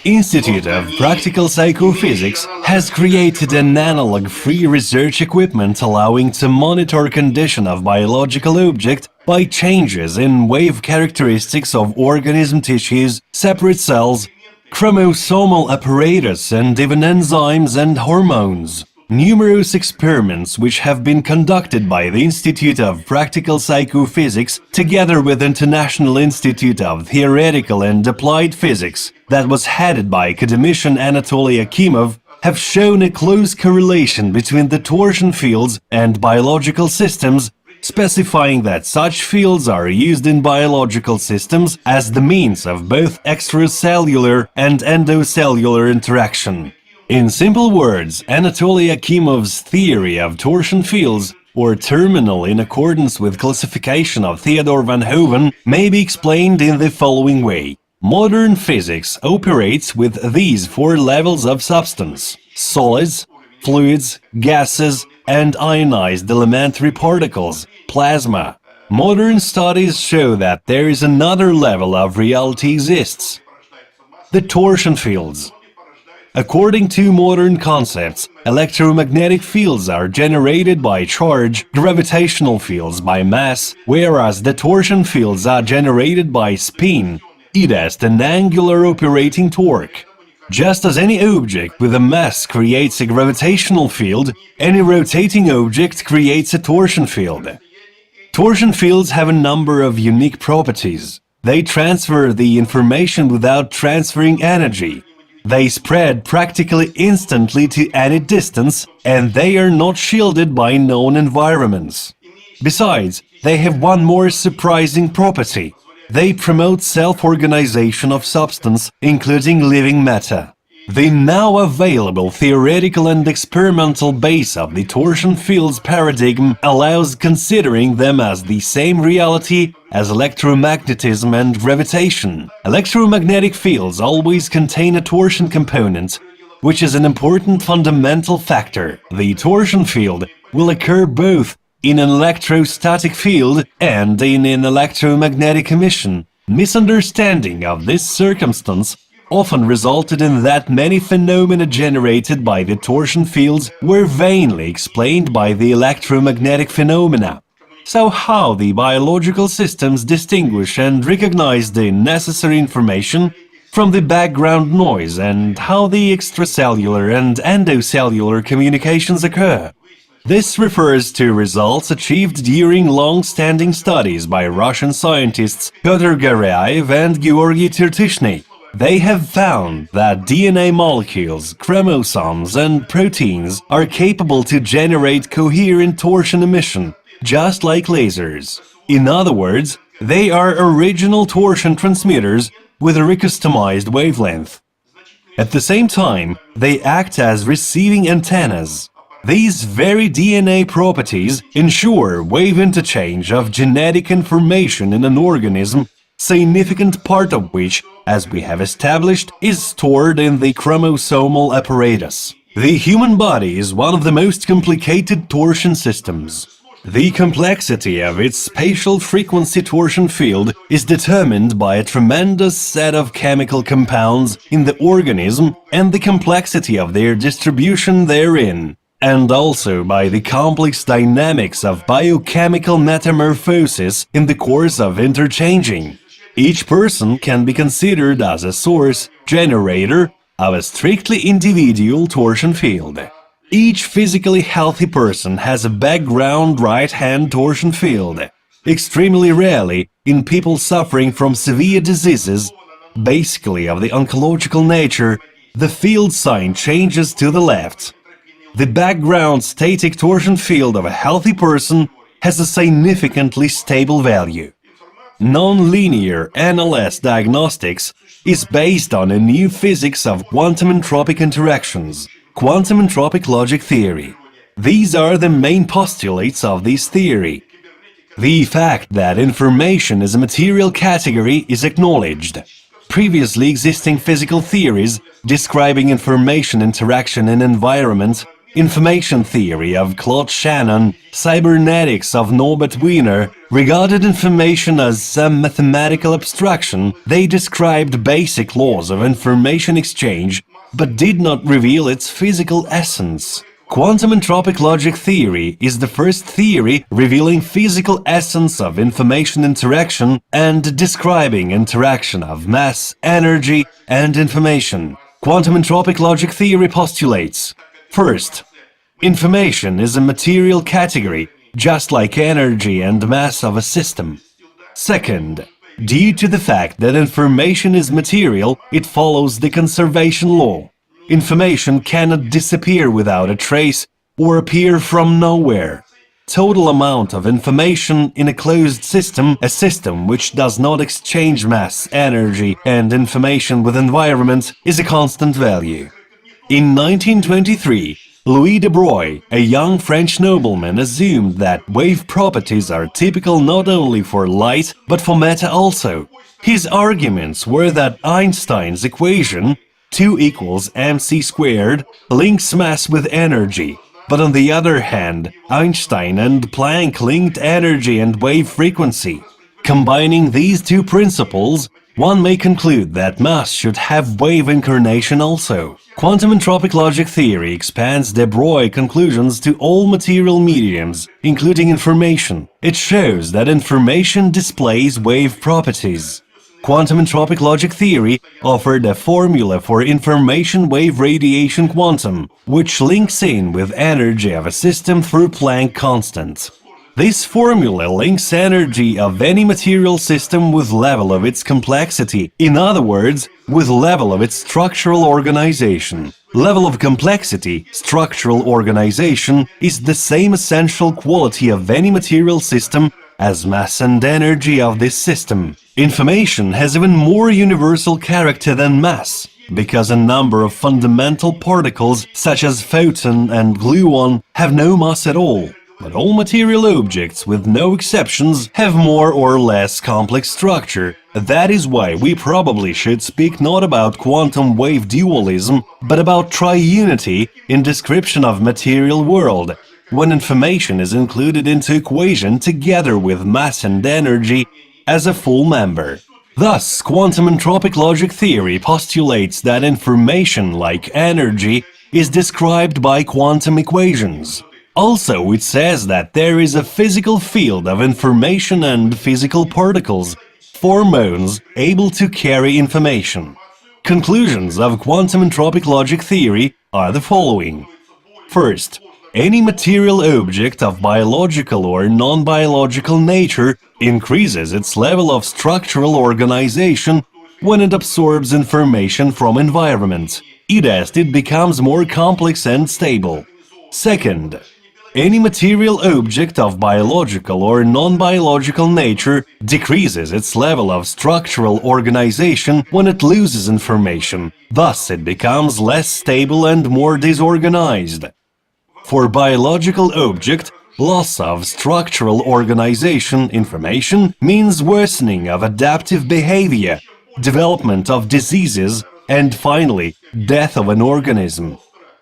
Institute of Practical Psychophysics has created an analog-free research equipment allowing to monitor condition of biological object by changes in wave characteristics of organism tissues, separate cells, chromosomal apparatus, and even enzymes and hormones. Numerous experiments which have been conducted by the Institute of Practical Psychophysics together with International Institute of Theoretical and Applied Physics that was headed by academician Anatoly Akimov have shown a close correlation between the torsion fields and biological systems, specifying that such fields are used in biological systems as the means of both extracellular and endocellular interaction. In simple words, Anatoly Akimov's theory of torsion fields, or terminal in accordance with classification of Theodor van Hoven, may be explained in the following way. Modern physics operates with these four levels of substance: solids, fluids, gases, and ionized elementary particles, plasma. Modern studies show that there is another level of reality exists: the torsion fields. According to modern concepts, electromagnetic fields are generated by charge, gravitational fields by mass, whereas the torsion fields are generated by spin, i.e. an angular operating torque. Just as any object with a mass creates a gravitational field, any rotating object creates a torsion field. Torsion fields have a number of unique properties. They transfer the information without transferring energy. They spread practically instantly to any distance, and they are not shielded by known environments. Besides, they have one more surprising property. They promote self-organization of substance, including living matter. The now available theoretical and experimental base of the torsion fields paradigm allows considering them as the same reality as electromagnetism and gravitation. Electromagnetic fields always contain a torsion component, which is an important fundamental factor. The torsion field will occur both in an electrostatic field and in an electromagnetic emission. Misunderstanding of this circumstance often resulted in that many phenomena generated by the torsion fields were vainly explained by the electromagnetic phenomena. So how the biological systems distinguish and recognize the necessary information from the background noise, and how the extracellular and endocellular communications occur? This refers to results achieved during long-standing studies by Russian scientists Pyotr Garyaev and Georgy Tirtishny. They have found that DNA molecules, chromosomes, and proteins are capable to generate coherent torsion emission, just like lasers. In other words, they are original torsion transmitters with a recustomized wavelength. At the same time, they act as receiving antennas. These very DNA properties ensure wave interchange of genetic information in an organism, significant part of which, as we have established, is stored in the chromosomal apparatus. The human body is one of the most complicated torsion systems. The complexity of its spatial frequency torsion field is determined by a tremendous set of chemical compounds in the organism and the complexity of their distribution therein, and also by the complex dynamics of biochemical metamorphosis in the course of interchanging. Each person can be considered as a source, generator, of a strictly individual torsion field. Each physically healthy person has a background right-hand torsion field. Extremely rarely, in people suffering from severe diseases, basically of the oncological nature, the field sign changes to the left. The background static torsion field of a healthy person has a significantly stable value. Non-linear NLS diagnostics is based on a new physics of quantum entropic interactions, quantum entropic logic theory. These are the main postulates of this theory. The fact that information is a material category is acknowledged. Previously existing physical theories describing information interaction in environment information theory of Claude Shannon, cybernetics of Norbert Wiener, regarded information as some mathematical abstraction. They described basic laws of information exchange, but did not reveal its physical essence. Quantum entropic logic theory is the first theory revealing physical essence of information interaction and describing interaction of mass, energy, and information. Quantum entropic logic theory postulates: first, information is a material category, just like energy and mass of a system. Second, due to the fact that information is material, it follows the conservation law. Information cannot disappear without a trace or appear from nowhere. Total amount of information in a closed system, a system which does not exchange mass, energy, and information with environment, is a constant value. In 1923, Louis de Broglie, a young French nobleman, assumed that wave properties are typical not only for light but for matter also. His arguments were that Einstein's equation 2 equals mc squared links mass with energy, but on the other hand, Einstein and Planck linked energy and wave frequency. Combining these two principles, one may conclude that mass should have wave incarnation also. Quantum entropic logic theory expands de Broglie conclusions to all material mediums, including information. It shows that information displays wave properties. Quantum entropic logic theory offered a formula for information wave radiation quantum, which links in with energy of a system through Planck constant. This formula links energy of any material system with level of its complexity, in other words, with level of its structural organization. Level of complexity, structural organization, is the same essential quality of any material system as mass and energy of this system. Information has even more universal character than mass, because a number of fundamental particles, such as photon and gluon, have no mass at all. But all material objects, with no exceptions, have more or less complex structure. That is why we probably should speak not about quantum wave dualism, but about triunity in description of material world, when information is included into equation together with mass and energy as a full member. Thus, quantum entropic logic theory postulates that information, like energy, is described by quantum equations. Also, it says that there is a physical field of information and physical particles, pheromones, able to carry information. Conclusions of quantum entropic logic theory are the following. First, any material object of biological or non-biological nature increases its level of structural organization when it absorbs information from environment. It becomes more complex and stable. Second, any material object of biological or non-biological nature decreases its level of structural organization when it loses information. Thus, it becomes less stable and more disorganized. For biological object, loss of structural organization information means worsening of adaptive behavior, development of diseases, and finally, death of an organism.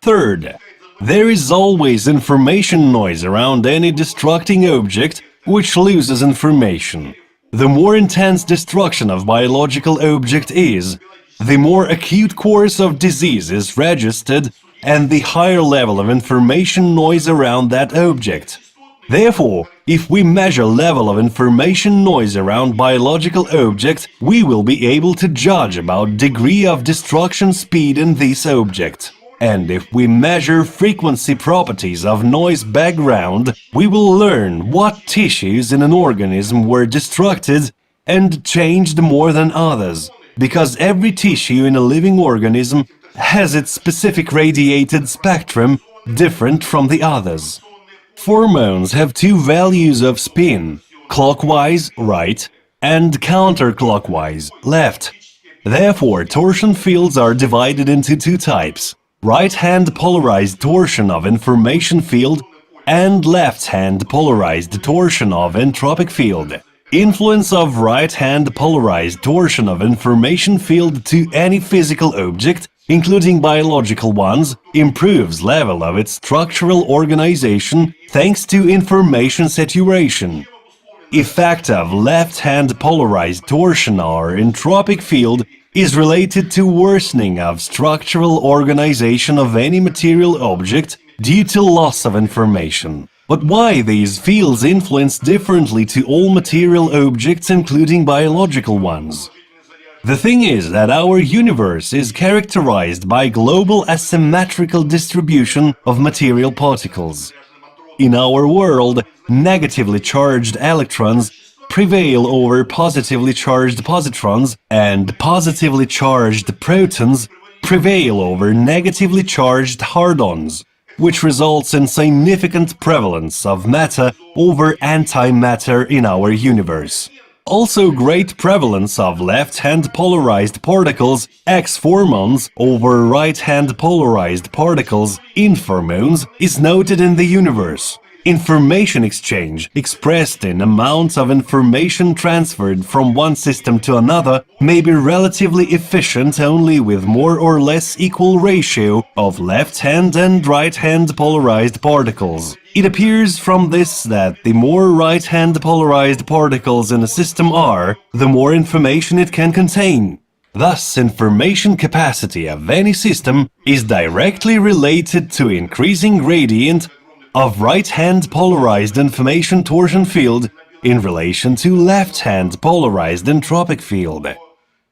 Third, there is always information noise around any destructing object which loses information. The more intense destruction of biological object is, the more acute course of disease is registered and the higher level of information noise around that object. Therefore, if we measure level of information noise around biological object, we will be able to judge about degree of destruction speed in this object. And if we measure frequency properties of noise background, we will learn what tissues in an organism were destructed and changed more than others, because every tissue in a living organism has its specific radiated spectrum different from the others. Pheromones have two values of spin, clockwise, right, and counterclockwise, left. Therefore, torsion fields are divided into two types: right-hand polarized torsion of information field and left-hand polarized torsion of entropic field. Influence of right-hand polarized torsion of information field to any physical object including biological ones, improves level of its structural organization thanks to information saturation. Effect of left-hand polarized torsion or entropic field is related to worsening of structural organization of any material object due to loss of information. But why these fields influence differently to all material objects, including biological ones? The thing is that our universe is characterized by global asymmetrical distribution of material particles. In our world, negatively charged electrons prevail over positively charged positrons, and positively charged protons prevail over negatively charged hardons, which results in significant prevalence of matter over antimatter in our universe. Also great prevalence of left-hand polarized particles, X-formons, over right-hand polarized particles, infirmons, is noted in the universe. Information exchange, expressed in amounts of information transferred from one system to another, may be relatively efficient only with more or less equal ratio of left-hand and right-hand polarized particles. It appears from this that the more right-hand polarized particles in a system are, the more information it can contain. Thus, information capacity of any system is directly related to increasing gradient of right-hand polarized information torsion field in relation to left-hand polarized entropic field.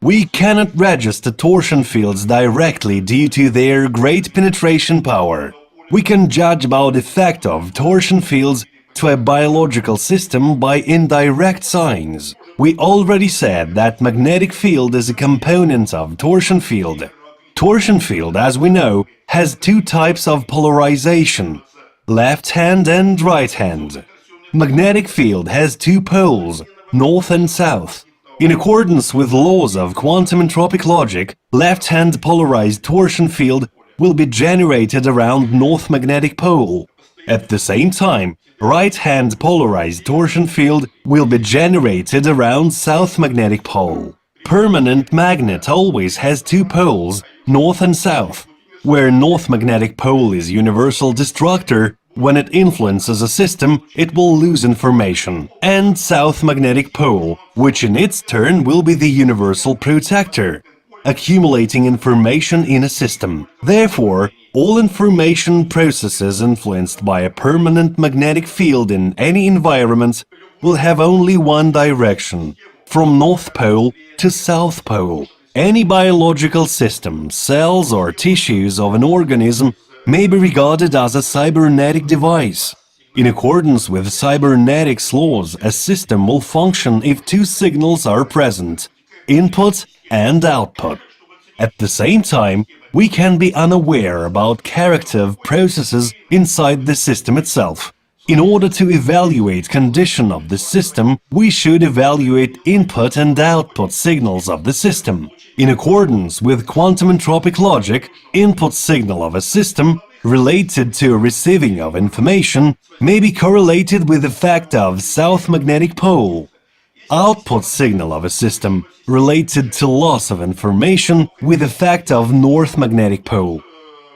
We cannot register torsion fields directly due to their great penetration power. We can judge about effect of torsion fields to a biological system by indirect signs. We already said that magnetic field is a component of torsion field. Torsion field, as we know, has two types of polarization: left hand and right hand. Magnetic field has two poles, north and south. In accordance with laws of quantum entropic logic, left-hand polarized torsion field will be generated around north magnetic pole. At the same time, right-hand polarized torsion field will be generated around south magnetic pole. Permanent magnet always has two poles, north and south. Where north magnetic pole is universal destructor, when it influences a system, it will lose information, and south magnetic pole, which in its turn will be the universal protector, accumulating information in a system. Therefore, all information processes influenced by a permanent magnetic field in any environment will have only one direction, from North Pole to South Pole. Any biological system, cells or tissues of an organism may be regarded as a cybernetic device. In accordance with cybernetics laws, a system will function if two signals are present, input and output. At the same time, we can be unaware about character of processes inside the system itself. In order to evaluate condition of the system, we should evaluate input and output signals of the system. In accordance with quantum entropic logic, input signal of a system related to receiving of information may be correlated with the fact of south magnetic pole. Output signal of a system related to loss of information with the fact of north magnetic pole.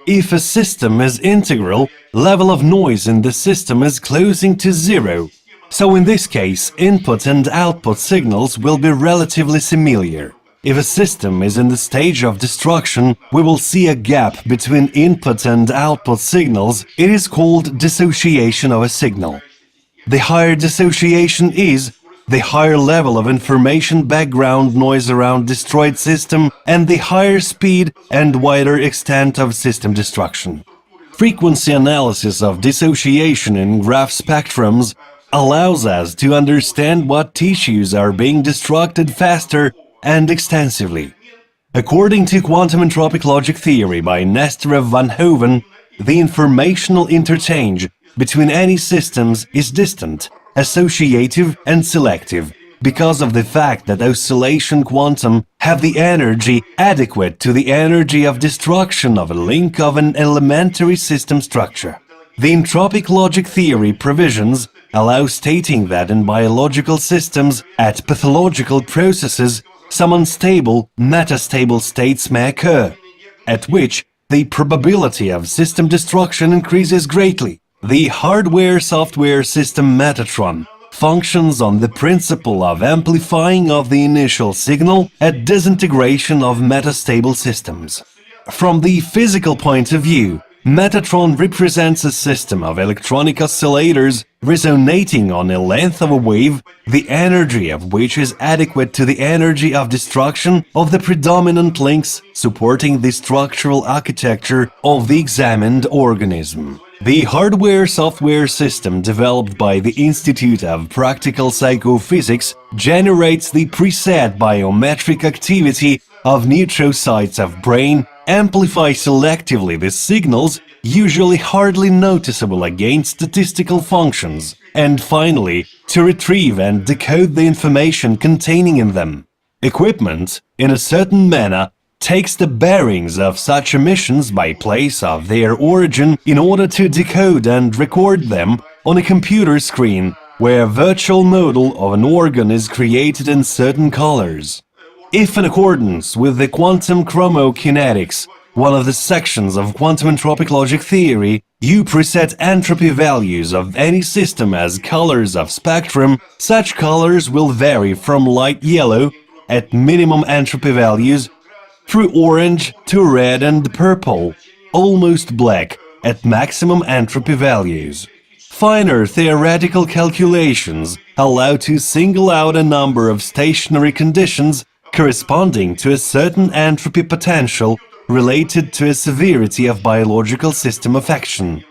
If a system is integral, level of noise in the system is closing to zero. So in this case, input and output signals will be relatively similar. If a system is in the stage of destruction, we will see a gap between input and output signals. It is called dissociation of a signal. The higher dissociation is, the higher level of information background noise around destroyed system and the higher speed and wider extent of system destruction. Frequency analysis of dissociation in graph spectrums allows us to understand what tissues are being destructed faster and extensively. According to quantum entropic logic theory by Nesterov van Hoven, the informational interchange between any systems is distant, associative and selective, because of the fact that oscillation quantum have the energy adequate to the energy of destruction of a link of an elementary system structure. The entropic logic theory provisions allow stating that in biological systems, at pathological processes, some unstable, metastable states may occur. at which the probability of system destruction increases greatly. The hardware-software system METATRON functions on the principle of amplifying of the initial signal at disintegration of metastable systems. From the physical point of view, METATRON represents a system of electronic oscillators resonating on a length of a wave, the energy of which is adequate to the energy of destruction of the predominant links supporting the structural architecture of the examined organism. The hardware-software system developed by the Institute of Practical Psychophysics generates the preset biometric activity of neutrocytes of brain, amplify selectively the signals, usually hardly noticeable against statistical functions, and finally, to retrieve and decode the information containing in them. Equipment, in a certain manner, takes the bearings of such emissions by place of their origin in order to decode and record them on a computer screen, where a virtual model of an organ is created in certain colors. If in accordance with the quantum chromokinetics, one of the sections of quantum entropic logic theory, you preset entropy values of any system as colors of spectrum, such colors will vary from light yellow at minimum entropy values through orange to red and purple, almost black at maximum entropy values. Finer theoretical calculations allow to single out a number of stationary conditions corresponding to a certain entropy potential related to a severity of biological system affection.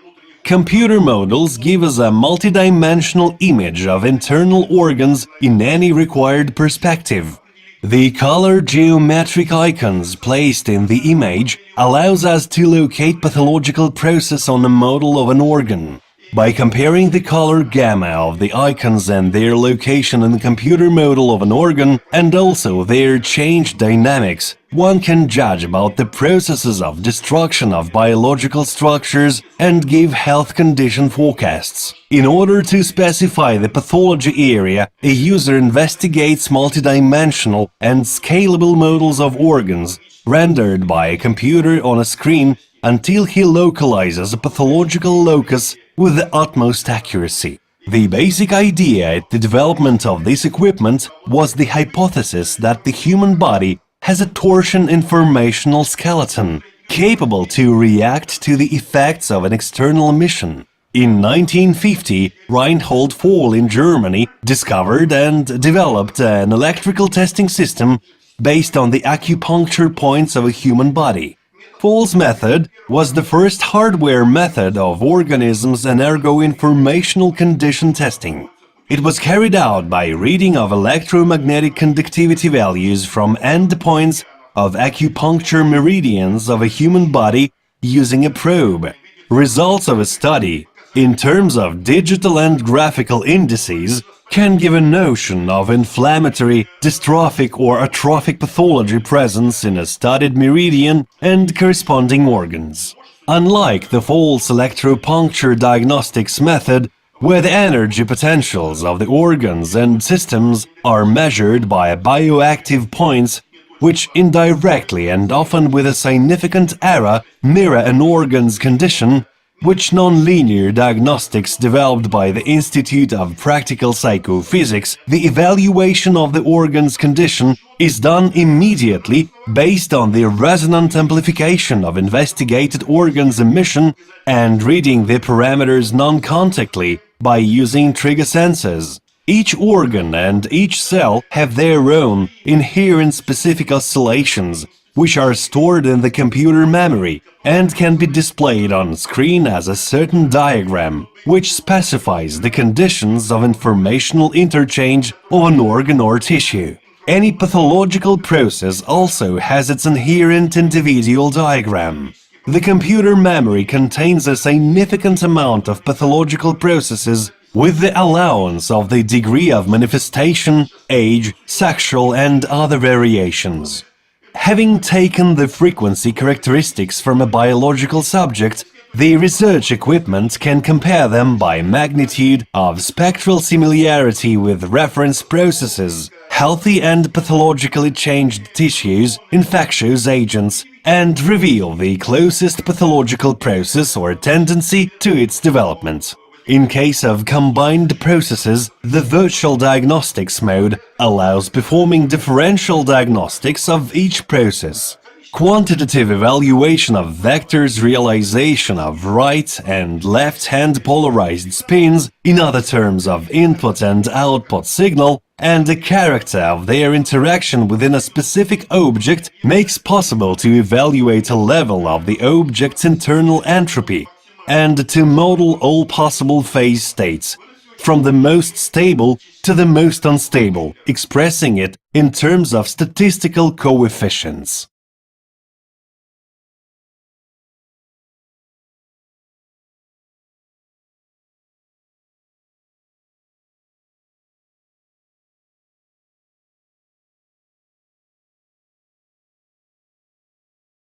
Computer models give us a multidimensional image of internal organs in any required perspective. The color geometric icons placed in the image allows us to locate pathological process on a model of an organ. By comparing the color gamma of the icons and their location in the computer model of an organ, and also their change dynamics, one can judge about the processes of destruction of biological structures and give health condition forecasts. In order to specify the pathology area, a user investigates multidimensional and scalable models of organs rendered by a computer on a screen until he localizes a pathological locus with the utmost accuracy. The basic idea at the development of this equipment was the hypothesis that the human body has a torsion informational skeleton, capable to react to the effects of an external emission. In 1950, Reinhold Voll in Germany discovered and developed an electrical testing system based on the acupuncture points of a human body. Voll's method was the first hardware method of organisms' energo-informational condition testing. It was carried out by reading of electromagnetic conductivity values from endpoints of acupuncture meridians of a human body using a probe. Results of a study, in terms of digital and graphical indices, can give a notion of inflammatory, dystrophic or atrophic pathology presence in a studied meridian and corresponding organs. Unlike the Voll's electropuncture diagnostics method, where the energy potentials of the organs and systems are measured by bioactive points, which indirectly and often with a significant error mirror an organ's condition, which nonlinear diagnostics developed by the Institute of Practical Psychophysics, the evaluation of the organ's condition is done immediately based on the resonant amplification of investigated organ's emission and reading the parameters non-contactly by using trigger sensors. Each organ and each cell have their own inherent specific oscillations, which are stored in the computer memory and can be displayed on screen as a certain diagram, which specifies the conditions of informational interchange of an organ or tissue. Any pathological process also has its inherent individual diagram. The computer memory contains a significant amount of pathological processes with the allowance of the degree of manifestation, age, sexual and other variations. Having taken the frequency characteristics from a biological subject, the research equipment can compare them by magnitude of spectral similarity with reference processes, healthy and pathologically changed tissues, infectious agents, and reveal the closest pathological process or tendency to its development. In case of combined processes, the virtual diagnostics mode allows performing differential diagnostics of each process. Quantitative evaluation of vectors, realization of right and left-hand polarized spins, in other terms of input and output signal, and the character of their interaction within a specific object makes possible to evaluate a level of the object's internal entropy, and to model all possible phase states, from the most stable to the most unstable, expressing it in terms of statistical coefficients.